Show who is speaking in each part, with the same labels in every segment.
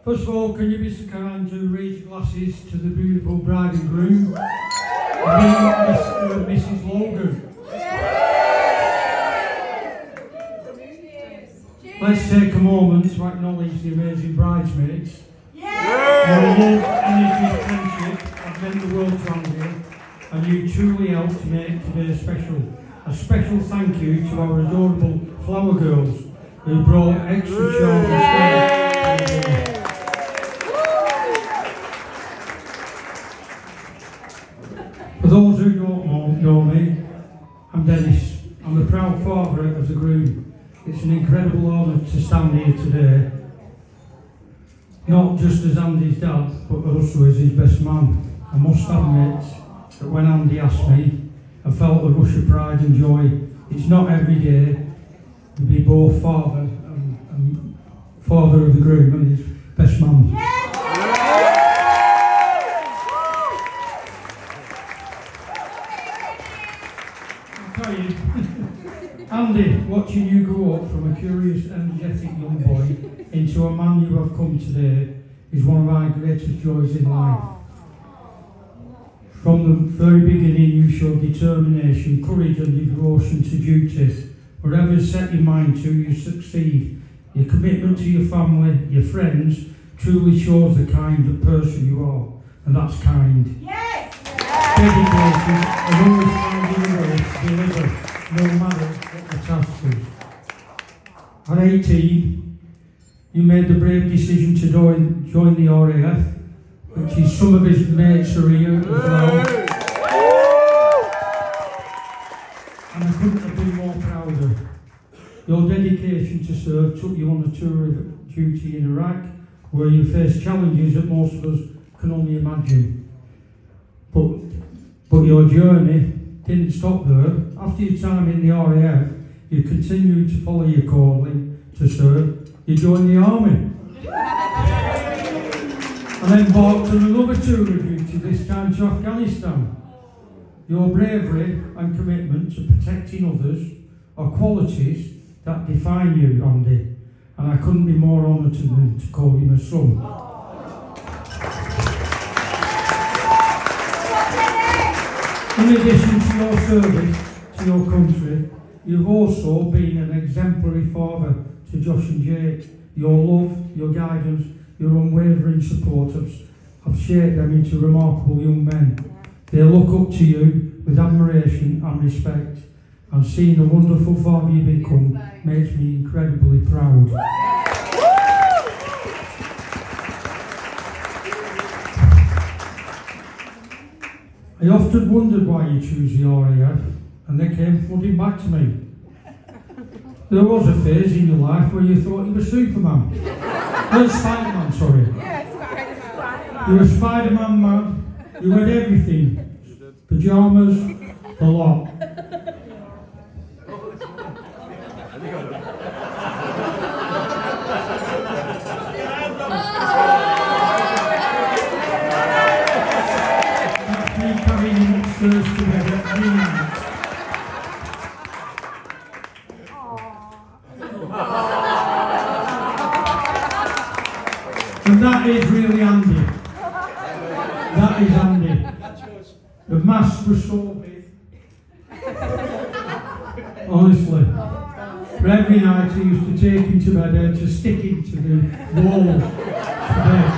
Speaker 1: First of all, can you be so kind to raise your glasses to the beautiful bride and groom? Mrs. Logan. Let's take a moment to acknowledge the amazing bridesmaids. Your love, energy, friendship have meant the world to Andy, and you truly helped to make today special. A special thank you to our adorable flower girls who brought extra charm and style. For those who don't know me, I'm Dennis. I'm the proud father of the groom. It's an incredible honour to stand here today, not just as Andy's dad, but also as his best man. I must admit that when Andy asked me, I felt a rush of pride and joy. It's not every day to be both father and father of the groom and his best man. I'll tell you, Andy, watching you grow up from a curious, energetic young boy into a man you have come today is one of our greatest joys in life. From the very beginning you showed determination, courage and devotion to duty. Whatever you set your mind to, you succeed. Your commitment to your family, your friends, truly shows the kind of person you are. And that's kind. Yes! Dedication and always finding a way to deliver, no matter what the task is. At 18, you made the brave decision to join the RAF, which is some of his mates are here as well. And I couldn't have been more prouder. Your dedication to serve took you on a tour of duty in Iraq, where you faced challenges that most of us can only imagine. But your journey didn't stop there. After your time in the RAF, you continued to follow your calling to serve. You joined the army. And embarked on another tour of duty, this time to Afghanistan. Your bravery and commitment to protecting others are qualities that define you, Andy, and I couldn't be more honoured to call you my son. In addition to your service to your country, you've also been an exemplary father to Josh and Jake. Your love, your guidance, your unwavering support have shaped them into remarkable young men. They look up to you with admiration and respect, and seeing the wonderful father you become makes me incredibly proud. I often wondered why you choose the RAF, and they came flooding back to me. There was a phase in your life where you thought you were Superman. Spider-Man, sorry. You were Spider-Man man. You had everything. Pyjamas, the lot. That's me carrying him upstairs together every night. And that is really Andy. That is Andy. The mask was so big. Honestly. For every night I used to take him to bed and to stick him to the wall to bed.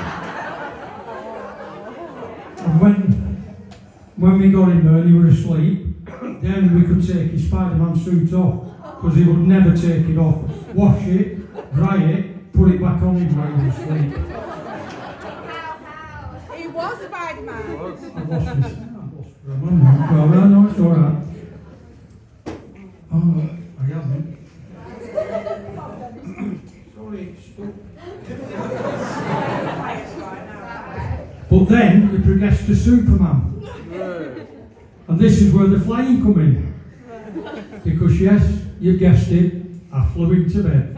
Speaker 1: And when we got him there and he was asleep, then we could take his Spider-Man suit off, because he would never take it off. Wash it, dry it, put it back on him while he was asleep.
Speaker 2: He was Spider-Man.
Speaker 1: I lost this. Well, no, it's alright. Oh, no, I haven't. Sorry, it's stuck. But then we progressed to Superman. And this is where the flying come in. Because yes, you guessed it, I flew into bed.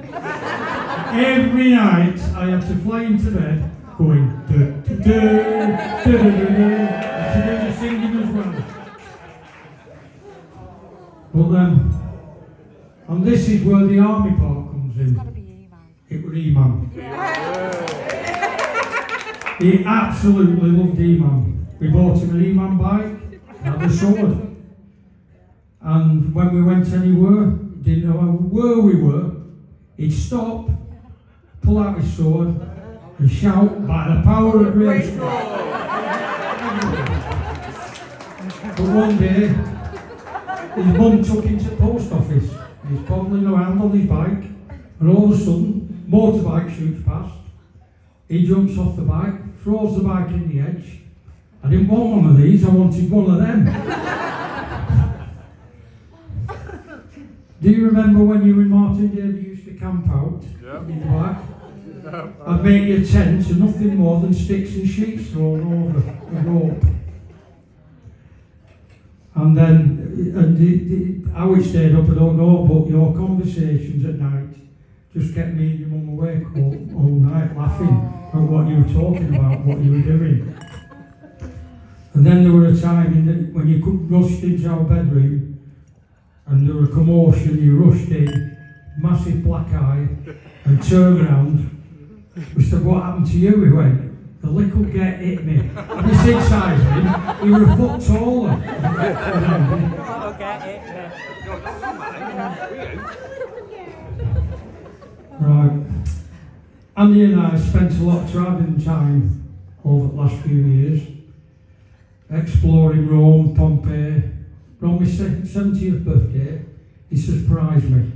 Speaker 1: Every night I had to fly into bed going and to do the singing as well. But then, and this is where the army part comes in. It was E-Man. He absolutely loved E-Man. We bought him an E-Man bike, had a sword. And when we went anywhere, didn't know where we were, he'd stop, pull out his sword, and shout, "By the power of Grayskull." But one day, his mum took him to the post office. He's poddling around on his bike, and all of a sudden, motorbike shoots past. He jumps off the bike, throws the bike in the edge. I didn't want one of these, I wanted one of them. Do you remember when you and Martin Davey used to camp out in the back? I'd make you a tent and nothing more than sticks and sheets thrown over a rope. And then, how it stayed up, I don't know, but your conversations at night just kept me and your mum awake all night laughing at what you were talking about, what you were doing. And then there was a time when you rushed into our bedroom and there was a commotion, you rushed in, massive black eye, and turned around. We said, "What happened to you?" He went, "The little get hit me." And he said, size him, he was a foot taller. Little get hit me. Right. Andy and I spent a lot of travelling time over the last few years, exploring Rome, Pompeii. On my 70th birthday, he surprised me.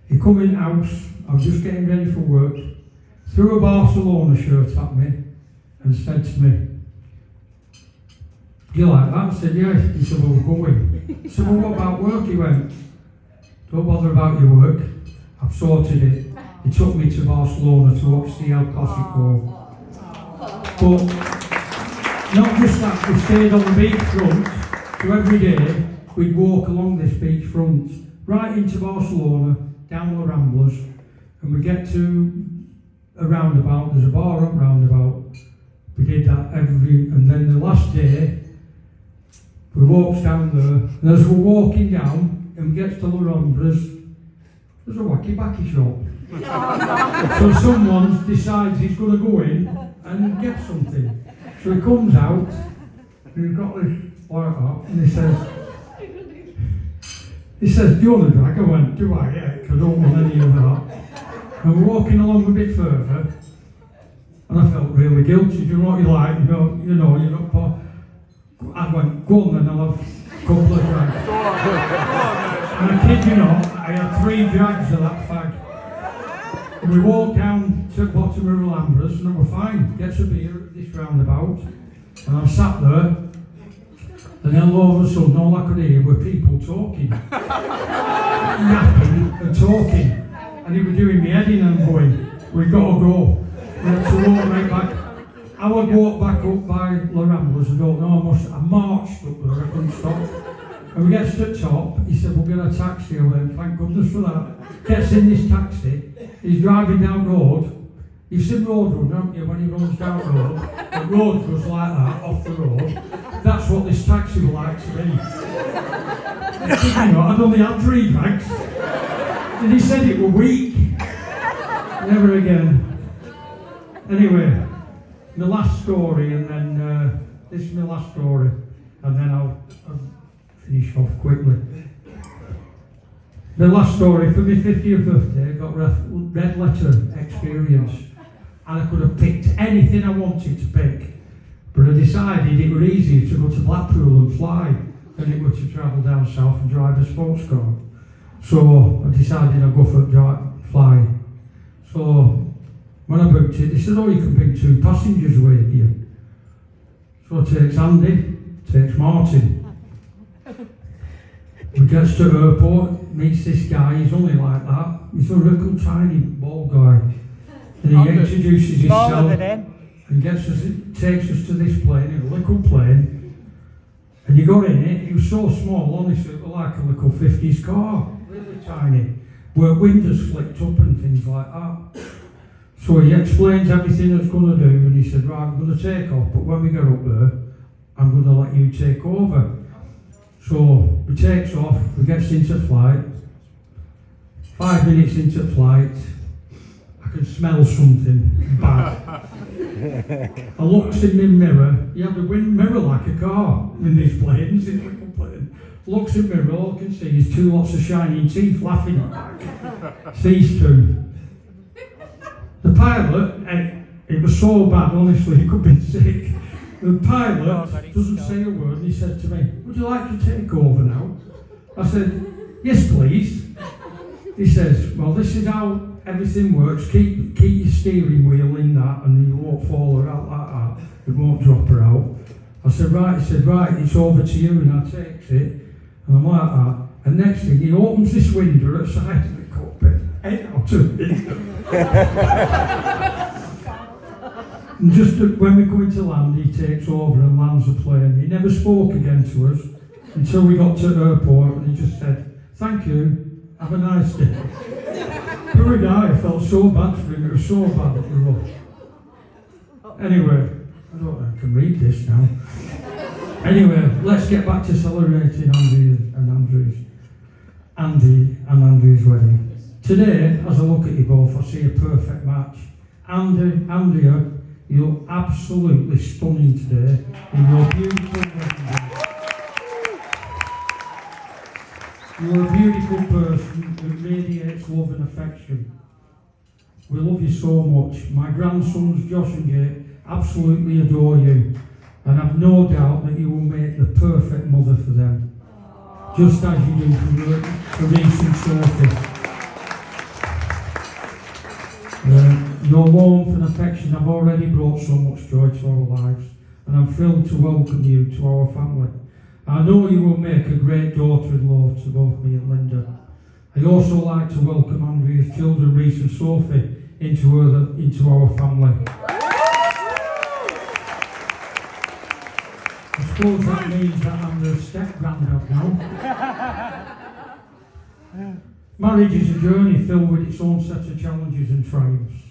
Speaker 1: He come in the house, I was just getting ready for work, threw a Barcelona shirt at me and said to me, "Do you like that?" I said, "Yeah." He said, "Well, we're going." I said, "Well, what about work?" He went, "Don't bother about your work, I've sorted it." He took me to Barcelona to watch the El Clasico. But not just that, we stayed on the beachfront, so every day we'd walk along this beachfront, right into Barcelona, down the Ramblers, and we get to a roundabout, there's a bar up roundabout. We did that and then the last day, we walked down there, and as we're walking down, and we get to the Ramblas, there's a wacky-backy shop. So someone decides he's going to go in and get something. So he comes out, and he's got this like that, and he says, "Do you want a drag?" I went, "Do I? Yeah, because I don't want any of that." And we're walking along a bit further, and I felt really guilty. "Do you know what you like? You know, you're not part." I went, "Go on then, I'll have a couple of drags." And I kid you not, I had 3 drags of that fag. And we walked down to the bottom of the Alhambras, and I was fine. Gets a beer at this roundabout, and I'm sat there, and then all of a sudden, all I could hear were people talking, napping and talking. And he was doing me head in and going, "We've got to go." We had to walk right back. I would walk back up by La Ramblas, I don't know, I marched up there, I couldn't stop. And we get to the top, he said, "We'll get a taxi." I went, "Thank goodness for that." Gets in this taxi, he's driving down the road. You've seen Road Run, haven't you, when he runs down the road? The road goes like that, off the road. That's what this taxi will like to be. I'd only had 3 drags. And he said it were weak. Never again. Anyway, the last story, and then this is my last story, and then I'll finish off quickly. The last story, for my 50th birthday, I got red letter experience, and I could have picked anything I wanted to pick, but I decided it were easier to go to Blackpool and fly than it were to travel down south and drive a sports car. So I decided I'd go for fly. So when I booked it, they said, "Oh, you can bring 2 passengers with you." So it takes Andy, takes Martin. We get to the airport, meets this guy, he's only like that. He's a little tiny bald guy. And he introduces himself and takes us to this plane, in a little plane. And you got in it, it was so small, honestly, it was like a little 50s car, really tiny, where windows flicked up and things like that. So he explains everything that's going to do, and he said, "Right, I'm going to take off, but when we get up there, I'm going to let you take over." So he takes off, we gets into flight. 5 minutes into flight, I can smell something bad. I looks in the mirror, he had a wind mirror like a car in these planes, looks in the mirror, all I can see is two lots of shining teeth laughing at these two. The pilot, it was so bad, honestly, he could be sick. The pilot doesn't say a word and he said to me, "Would you like to take over now?" I said, "Yes, please." He says, "Well, this is how everything works. Keep your steering wheel in that and you won't fall her out like that. It won't drop her out." I said, "Right." He said, "Right, it's over to you." And I takes it and I'm like that. And next thing, he opens this window at the side of the cockpit. Head out of it. And just when we come into land, he takes over and lands the plane. He never spoke again to us until we got to the airport and he just said, "Thank you, have a nice day." Poor guy, I felt so bad for him, it was so bad that we were. Anyway, I don't know, I can read this now. Anyway, let's get back to celebrating Andy and Andrew's wedding. Today, as I look at you both, I see a perfect match. Andrea, you're absolutely stunning today in your beautiful wedding dress. You're a beautiful person who radiates love and affection. We love you so much. My grandsons, Josh and Jake, absolutely adore you. And I've no doubt that you will make the perfect mother for them. Just as you do for Reese and Sophie. Your warmth and affection have already brought so much joy to our lives, and I'm thrilled to welcome you to our family. I know you will make a great daughter-in-law to both me and Linda. I also like to welcome Andrea's children, Reese and Sophie, into our family. I suppose that means that I'm the step-granddad now. Marriage is a journey filled with its own set of challenges and triumphs.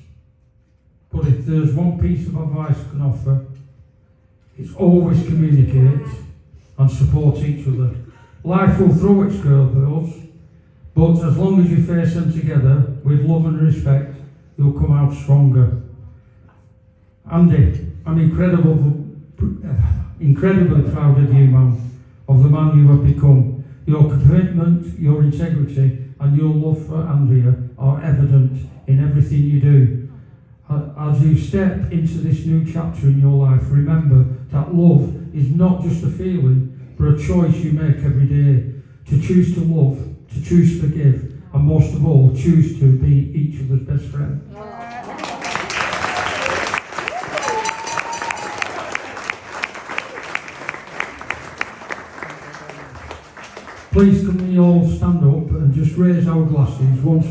Speaker 1: But if there's one piece of advice I can offer, it's always communicate and support each other. Life will throw its curveballs, but as long as you face them together with love and respect, you'll come out stronger. Andy, I'm incredibly proud of you, man, of the man you have become. Your commitment, your integrity, and your love for Andrea are evident in everything you do. As you step into this new chapter in your life, remember that love is not just a feeling, but a choice you make every day. To choose to love, to choose to forgive, and most of all, choose to be each other's best friend. Please can we all stand up and just raise our glasses once